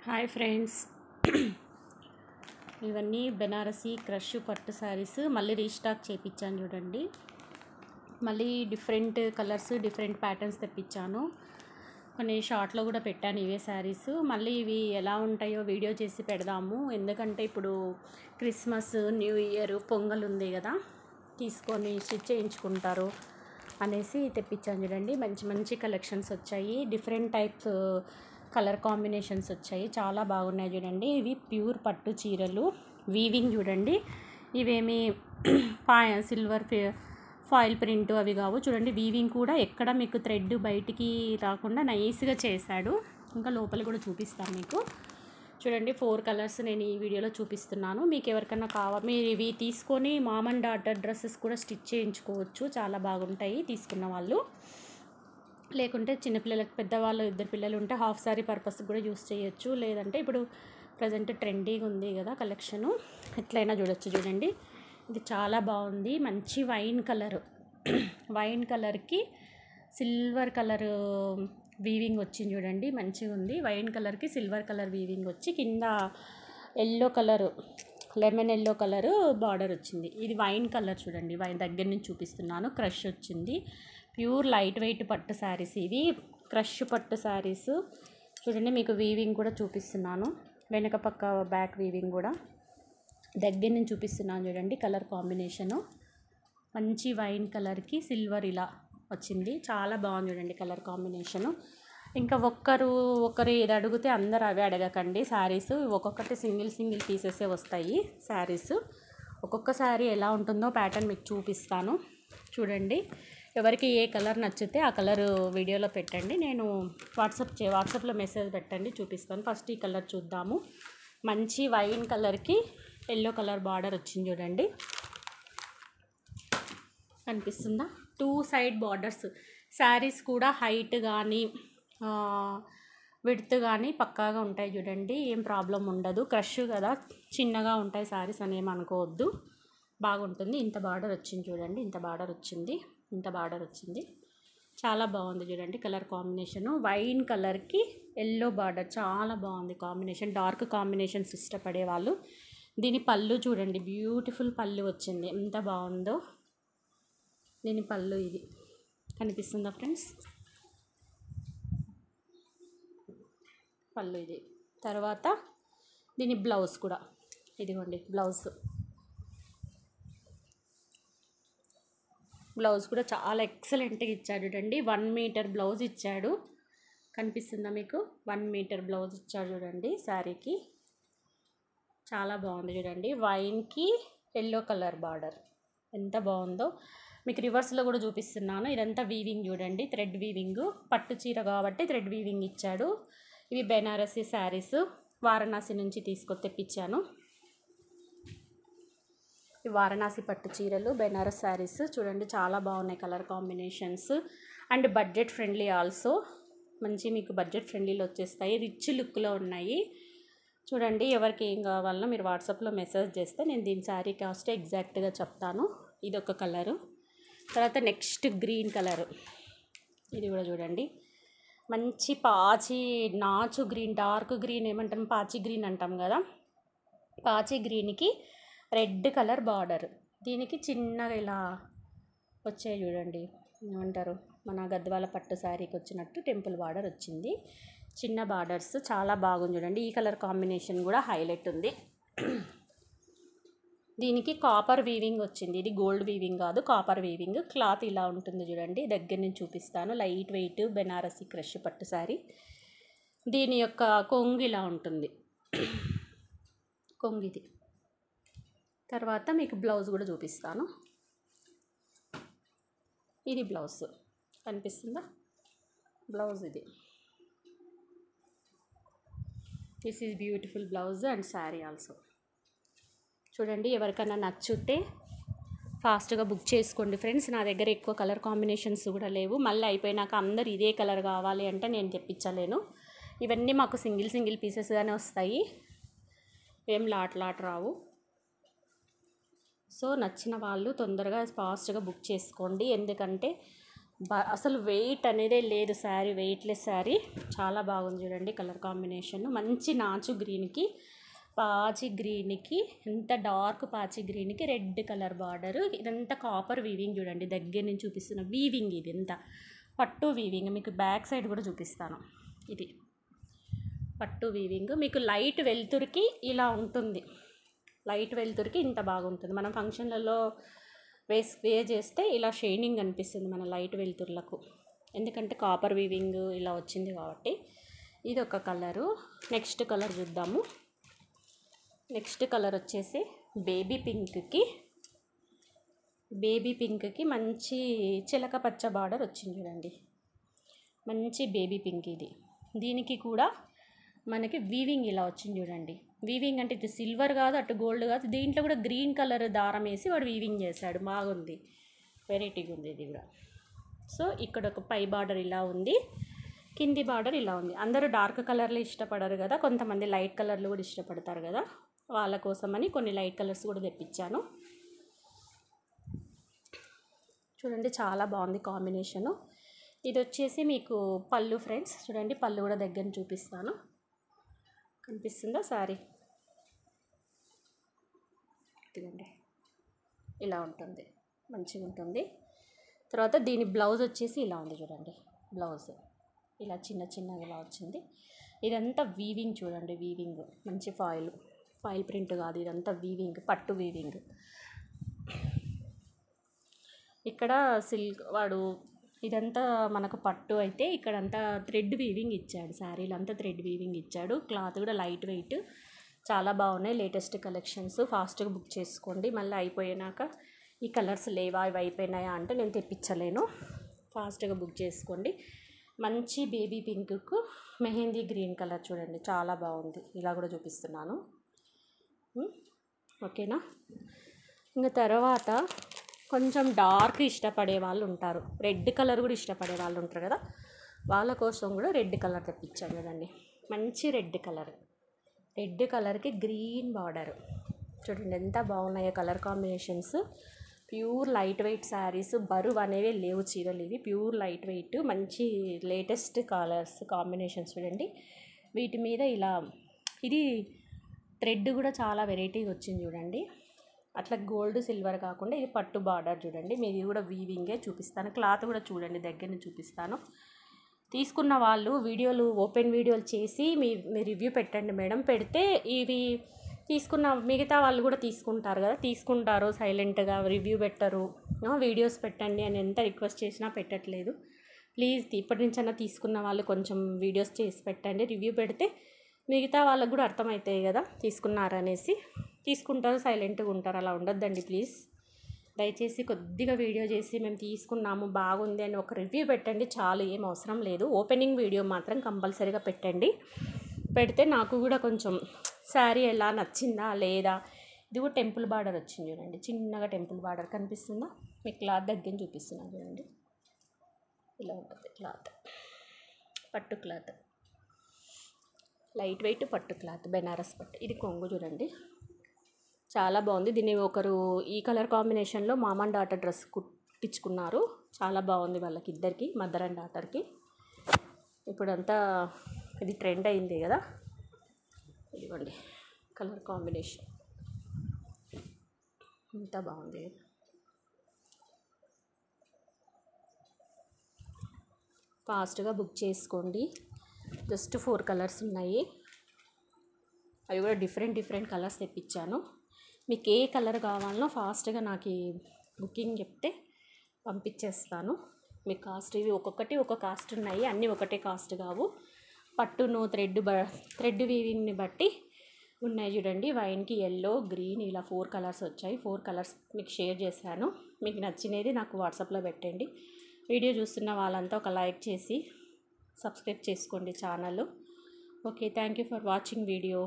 Hi friends, ఇవన్నీ Banarasi crush పట్టు శారీస్ మళ్ళీ రీస్టాక్ చేయించాను చూడండి. మళ్ళీ డిఫరెంట్ కలర్స్ డిఫరెంట్ ప్యాటర్న్స్ తెప్పించాను. కొన్ని షార్ట్లో కూడా పెట్టాను ఇవే శారీస్. మళ్ళీ ఇవి ఎలా ఉంటాయో వీడియో చేసి పెడదాము, ఎందుకంటే ఇప్పుడు క్రిస్మస్, న్యూ ఇయర్, పొంగల్ ఉంది కదా, తీసుకొని స్టిచ్ చేయించుకుంటారు అనేసి తెప్పించాను చూడండి. మంచి మంచి కలెక్షన్స్ వచ్చాయి, డిఫరెంట్ టైప్స్ కలర్ కాంబినేషన్స్ వచ్చాయి, చాలా బాగున్నాయి చూడండి. ఇవి ప్యూర్ పట్టు చీరలు, వీవింగ్ చూడండి. ఇవేమి సిల్వర్ ఫాయిల్ ప్రింట్ అవి కావు చూడండి. వీవింగ్ కూడా ఎక్కడ మీకు థ్రెడ్ బయటికి రాకుండా నైస్గా చేశాడు. ఇంకా లోపల కూడా చూపిస్తాను మీకు చూడండి. 4 కలర్స్ నేను ఈ వీడియోలో చూపిస్తున్నాను. మీకు ఎవరికైనా మీరు ఇవి తీసుకొని మామ్ అండ్ డాటర్ డ్రెస్సెస్ కూడా స్టిచ్ చేయించుకోవచ్చు, చాలా బాగుంటాయి తీసుకున్న వాళ్ళు. లేకుంటే చిన్నపిల్లలకు, పెద్దవాళ్ళు, 2 పిల్లలు ఉంటే హాఫ్ సారీ పర్పస్ కూడా యూస్ చేయొచ్చు. లేదంటే ఇప్పుడు ప్రజెంట్ ట్రెండీగా ఉంది కదా కలెక్షను, ఎట్లయినా చూడొచ్చు చూడండి. ఇది చాలా బాగుంది, మంచి వైన్ కలర్, వైన్ కలర్కి సిల్వర్ కలర్ వీవింగ్ వచ్చింది చూడండి, మంచిగా ఉంది. వైన్ కలర్కి సిల్వర్ కలర్ వీవింగ్ వచ్చి కింద yellow colour, lemon yellow colour border వచ్చింది. ఇది వైన్ కలర్ చూడండి, వైన్ దగ్గర నుంచి చూపిస్తున్నాను. క్రష్ వచ్చింది, ప్యూర్ లైట్ వెయిట్ పట్టు శారీస్ ఇవి, క్రష్ పట్టు శారీస్ చూడండి. మీకు వీవింగ్ కూడా చూపిస్తున్నాను, వెనక పక్క బ్యాక్ వీవింగ్ కూడా దగ్గర నుంచి చూపిస్తున్నాను చూడండి. కలర్ కాంబినేషను మంచి వైన్ కలర్కి సిల్వర్ ఇలా వచ్చింది, చాలా బాగుంది చూడండి కలర్ కాంబినేషను. ఇంకా ఒకరు ఏది అడిగితే అందరు అవే అడగకండి శారీస్, ఒక్కొక్కటి సింగిల్ పీసెసే వస్తాయి శారీస్. ఒక్కొక్క శారీ ఎలా ఉంటుందో ప్యాటర్న్ మీకు చూపిస్తాను చూడండి. ఎవరికి ఏ కలర్ నచ్చితే ఆ కలర్ వీడియోలో పెట్టండి, నేను వాట్సాప్లో మెసేజ్ పెట్టండి, చూపిస్తాను. ఫస్ట్ ఈ కలర్ చూద్దాము. మంచి వైన్ కలర్కి ఎల్లో కలర్ బార్డర్ వచ్చింది చూడండి, కనిపిస్తుందా? 2 సైడ్ బార్డర్స్. శారీస్ కూడా హైట్ కానీ విడ్త్ కానీ పక్కాగా ఉంటాయి చూడండి, ఏం ప్రాబ్లం ఉండదు. క్రష్ కదా, చిన్నగా ఉంటాయి శారీస్ అని ఏమనుకోవద్దు, బాగుంటుంది. ఇంత బార్డర్ వచ్చింది చూడండి, ఇంత బార్డర్ వచ్చింది, చాలా బాగుంది చూడండి కలర్ కాంబినేషను. వైన్ కలర్కి ఎల్లో బార్డర్, చాలా బాగుంది కాంబినేషన్. డార్క్ కాంబినేషన్స్ ఇష్టపడే వాళ్ళు. దీని పళ్ళు చూడండి, బ్యూటిఫుల్ పళ్ళు వచ్చింది, ఎంత బాగుందో. దీని పళ్ళు ఇది కనిపిస్తుందా ఫ్రెండ్స్? పళ్ళు ఇది. తర్వాత దీని బ్లౌజ్ కూడా ఇదిగోండి, బ్లౌజ్ కూడా చాలా ఎక్సలెంట్గా ఇచ్చాడు చూడండి. 1 మీటర్ బ్లౌజ్ ఇచ్చాడు, కనిపిస్తుందా మీకు? 1 మీటర్ బ్లౌజ్ ఇచ్చాడు చూడండి శారీకి, చాలా బాగుంది చూడండి. వైన్కి ఎల్లో కలర్ బార్డర్ ఎంత బాగుందో. మీకు రివర్స్లో కూడా చూపిస్తున్నాను. ఇదంతా వీవింగ్ చూడండి, థ్రెడ్ వీవింగ్, పట్టు చీర కాబట్టి థ్రెడ్ వీవింగ్ ఇచ్చాడు. ఇవి బెనారసీ శారీస్, వారణాసి నుంచి తెప్పించాను. ఈ వారణాసి పట్టు చీరలు, బెనారస్ శారీస్ చూడండి, చాలా బాగున్నాయి colour combinations. And budget friendly also, మంచి మీకు బడ్జెట్ ఫ్రెండ్లీలో వచ్చేస్తాయి, రిచ్ లుక్లో ఉన్నాయి చూడండి. ఎవరికి ఏం కావాలన్నా మీరు వాట్సాప్లో మెసేజ్ చేస్తే నేను దీని శారీ కాస్ట్ ఎగ్జాక్ట్గా చెప్తాను. ఇది ఒక కలరు. తర్వాత నెక్స్ట్ గ్రీన్ కలరు, ఇది కూడా చూడండి, మంచి నాచు గ్రీన్, డార్క్ గ్రీన్ ఏమంటాం, పాచి గ్రీన్ అంటాం కదా, పాచి గ్రీన్కి రెడ్ కలర్ బార్డర్. దీనికి చిన్నగా ఇలా వచ్చాయి చూడండి, ఏమంటారు, మన గద్వాల పట్టు శారీకి వచ్చినట్టు టెంపుల్ బార్డర్ వచ్చింది, చిన్న బార్డర్స్, చాలా బాగుంది చూడండి. ఈ కలర్ కాంబినేషన్ కూడా హైలైట్ ఉంది. దీనికి కాపర్ వీవింగ్ వచ్చింది, ఇది గోల్డ్ వీవింగ్ కాదు, కాపర్ వీవింగ్. క్లాత్ ఇలా ఉంటుంది చూడండి, దగ్గర నుంచి చూపిస్తాను. లైట్ వెయిట్ బెనారసీ క్రష్ పట్టు శారీ. దీని యొక్క కొంగు ఇలా ఉంటుంది, కొంగిది. తర్వాత మీకు బ్లౌజ్ కూడా చూపిస్తాను. ఇది బ్లౌజ్, కనిపిస్తుందా? బ్లౌజ్ ఇది. This is beautiful blouse and sari also చూడండి. ఎవరికైనా నచ్చితే ఫాస్ట్గా బుక్ చేసుకోండి ఫ్రెండ్స్. నా దగ్గర ఎక్కువ కలర్ కాంబినేషన్స్ కూడా లేవు, మళ్ళీ అయిపోయినాక అందరు ఇదే కలర్ కావాలి అంటే నేను తెప్పించలేను. ఇవన్నీ మాకు సింగిల్ పీసెస్గానే వస్తాయి, ఏం లాట్ రావు. సో నచ్చిన వాళ్ళు తొందరగా ఫాస్ట్గా బుక్ చేసుకోండి, ఎందుకంటే అసలు వెయిట్ అనేదే లేదు శారీ, వెయిట్లెస్ శారీ. చాలా బాగుంది చూడండి కలర్ కాంబినేషన్. మంచి నాచు గ్రీన్కి పాచి గ్రీన్కి, ఎంత డార్క్ పాచి గ్రీన్కి రెడ్ కలర్ బార్డరు. ఇదంతా కాపర్ వీవింగ్ చూడండి, దగ్గర నుంచి చూపిస్తున్న వీవింగ్. ఇది ఎంత పట్టు వీవింగ్, మీకు బ్యాక్ సైడ్ కూడా చూపిస్తాను. ఇది పట్టు వీవింగ్. మీకు లైట్ వెలుతురికి ఇలా ఉంటుంది, లైట్ వెలుతురికి ఇంత బాగుంటుంది. మనం ఫంక్షన్లలో వేర్ చేస్తే ఇలా షైనింగ్ అనిపిస్తుంది మన లైట్ వెలుతుర్లకు, ఎందుకంటే కాపర్ వీవింగ్ ఇలా వచ్చింది కాబట్టి. ఇది ఒక కలరు. నెక్స్ట్ కలర్ చూద్దాము. నెక్స్ట్ కలర్ వచ్చేసి బేబీ పింక్కి మంచి చిలక పచ్చ బార్డర్ వచ్చింది చూడండి, మంచి బేబీ పింక్ ఇది. దీనికి కూడా మనకి వీవింగ్ ఇలా వచ్చింది చూడండి. వీవింగ్ అంటే ఇటు సిల్వర్ కాదు, అటు గోల్డ్ కాదు, దీంట్లో కూడా గ్రీన్ కలర్ దారం వేసి వాడు వీవింగ్ చేశాడు. బాగుంది, వెరైటీగా ఉంది ఇది కూడా. సో ఇక్కడ ఒక పై బార్డర్ ఇలా ఉంది, కింది బార్డర్ ఇలా ఉంది. అందరూ డార్క్ కలర్లు ఇష్టపడరు కదా, కొంతమంది లైట్ కలర్లు కూడా ఇష్టపడతారు కదా, వాళ్ళ కోసమని కొన్ని లైట్ కలర్స్ కూడా తెప్పించాను. చూడండి చాలా బాగుంది కాంబినేషను. ఇది వచ్చేసి మీకు పళ్ళు ఫ్రెండ్స్, చూడండి పళ్ళు కూడా దగ్గర చూపిస్తాను. కనిపిస్తుందా శారీ? ఇదిగోండి ఇలా ఉంటుంది, మంచిగా ఉంటుంది. తర్వాత దీని బ్లౌజ్ వచ్చేసి ఇలా ఉంది చూడండి, బ్లౌజ్ ఇలా చిన్న చిన్నగా ఇలా వచ్చింది. ఇదంతా వీవింగ్ చూడండి, వీవింగ్ మంచి ఫాయిల్ ప్రింట్ కాదు, ఇదంతా వీవింగ్, పట్టు వీవింగ్. ఇక్కడ సిల్క్ వాడు ఇదంతా మనకు పట్టు అయితే ఇక్కడంతా థ్రెడ్ వీవింగ్ ఇచ్చాడు, శారీలు అంతా థ్రెడ్ వీవింగ్ ఇచ్చాడు. క్లాత్ కూడా లైట్ వెయిట్, చాలా బాగున్నాయి. లేటెస్ట్ కలెక్షన్స్, ఫాస్ట్గా బుక్ చేసుకోండి. మళ్ళీ అయిపోయినాక ఈ కలర్స్ లేవా, ఇవి అయిపోయినాయా అంటే నేను తెప్పించలేను, ఫాస్ట్గా బుక్ చేసుకోండి. మంచి బేబీ పింక్కు మెహందీ గ్రీన్ కలర్ చూడండి, చాలా బాగుంది. ఇలా కూడా చూపిస్తున్నాను, ఓకేనా. ఇంకా తర్వాత కొంచెం డార్క్ ఇష్టపడే వాళ్ళు ఉంటారు, రెడ్ కలర్ కూడా ఇష్టపడే వాళ్ళు ఉంటారు కదా, వాళ్ళ కోసం కూడా రెడ్ కలర్ తెప్పించాను చూడండి. మంచి రెడ్ కలర్కి గ్రీన్ బార్డర్ చూడండి, ఎంత బాగున్నాయో colour combinations. Pure light weight saris, బరువు అనేవి లేవు చీరలు. ఇవి ప్యూర్ లైట్ వెయిట్, మంచి లేటెస్ట్ కలర్స్ కాంబినేషన్స్ చూడండి. వీటి మీద ఇలా ఇది థ్రెడ్ కూడా చాలా వెరైటీగా వచ్చింది చూడండి. అట్లా గోల్డ్ సిల్వర్ కాకుండా ఇది పట్టు బార్డర్ చూడండి. మీది కూడా వీవింగే చూపిస్తాను. క్లాత్ కూడా చూడండి, దగ్గర నుంచి చూపిస్తాను. తీసుకున్న వాళ్ళు వీడియోలు, ఓపెన్ వీడియోలు చేసి మీ రివ్యూ పెట్టండి మేడం. పెడితే ఇవి తీసుకున్న మిగతా వాళ్ళు కూడా తీసుకుంటారు కదా, తీసుకుంటారు సైలెంట్గా, రివ్యూ పెట్టరు. వీడియోస్ పెట్టండి అని ఎంత రిక్వెస్ట్ చేసినా పెట్టట్లేదు. ప్లీజ్ ఇప్పటి నుంచైనా తీసుకున్న వాళ్ళు కొంచెం వీడియోస్ చేసి పెట్టండి. రివ్యూ పెడితే మిగతా వాళ్ళకు కూడా అర్థమవుతాయి కదా తీసుకున్నారనేసి. తీసుకుంటారు, సైలెంట్గా ఉంటారు. అలా ఉండొద్దండి ప్లీజ్. దయచేసి కొద్దిగా వీడియో చేసి మేము తీసుకున్నాము బాగుంది అని ఒక రివ్యూ పెట్టండి చాలు, ఏం అవసరం లేదు. ఓపెనింగ్ వీడియో మాత్రం కంపల్సరీగా పెట్టండి. పెడితే నాకు కూడా కొంచెం శారీ ఎలా నచ్చిందా లేదా. ఇది కూడా టెంపుల్ బార్డర్ వచ్చింది చూడండి, చిన్నగా టెంపుల్ బార్డర్ కనిపిస్తుందా. మీ క్లాత్ దగ్గర చూపిస్తున్నాను చూడండి, ఇలా ఉంటుంది క్లాత్. పట్టు క్లాత్, లైట్ వెయిట్ పట్టు క్లాత్, బెనారస్ పట్టు. ఇది కొంగు చూడండి, చాలా బాగుంది. దీన్ని ఒకరు ఈ కలర్ కాంబినేషన్లో మామ్ అండ్ డాటర్ డ్రెస్ కుట్టించుకున్నారు, చాలా బాగుంది వాళ్ళకి ఇద్దరికి, మదర్ అండ్ డాటర్కి. ఇప్పుడంతా ఇది ట్రెండ్ అయింది కదా. ఇదిగోండి కలర్ కాంబినేషన్ ఎంత బాగుంది. ఫాస్ట్గా బుక్ చేసుకోండి. జస్ట్ 4 కలర్స్ ఉన్నాయి, అవి కూడా డిఫరెంట్ కలర్స్ తెప్పించాను. మీకు ఏ కలర్ కావాలనో ఫాస్ట్గా నాకు బుకింగ్ చెప్తే పంపించేస్తాను. మీ కాస్ట్ ఇవి ఒక్కొక్కటి ఒక కాస్ట్ ఉన్నాయి, అన్నీ ఒకటే కాస్ట్ కావు. పట్టును థ్రెడ్ వీవింగ్ని బట్టి ఉన్నాయి చూడండి. వైన్కి ఎల్లో, గ్రీన్ ఇలా 4 కలర్స్ వచ్చాయి. 4 కలర్స్ మీకు షేర్ చేశాను. మీకు నచ్చినది నాకు వాట్సాప్లో పెట్టండి. వీడియో చూస్తున్న వాళ్ళంతా ఒక లైక్ చేసి సబ్స్క్రైబ్ చేసుకోండి channel. Okay, thank you for watching video.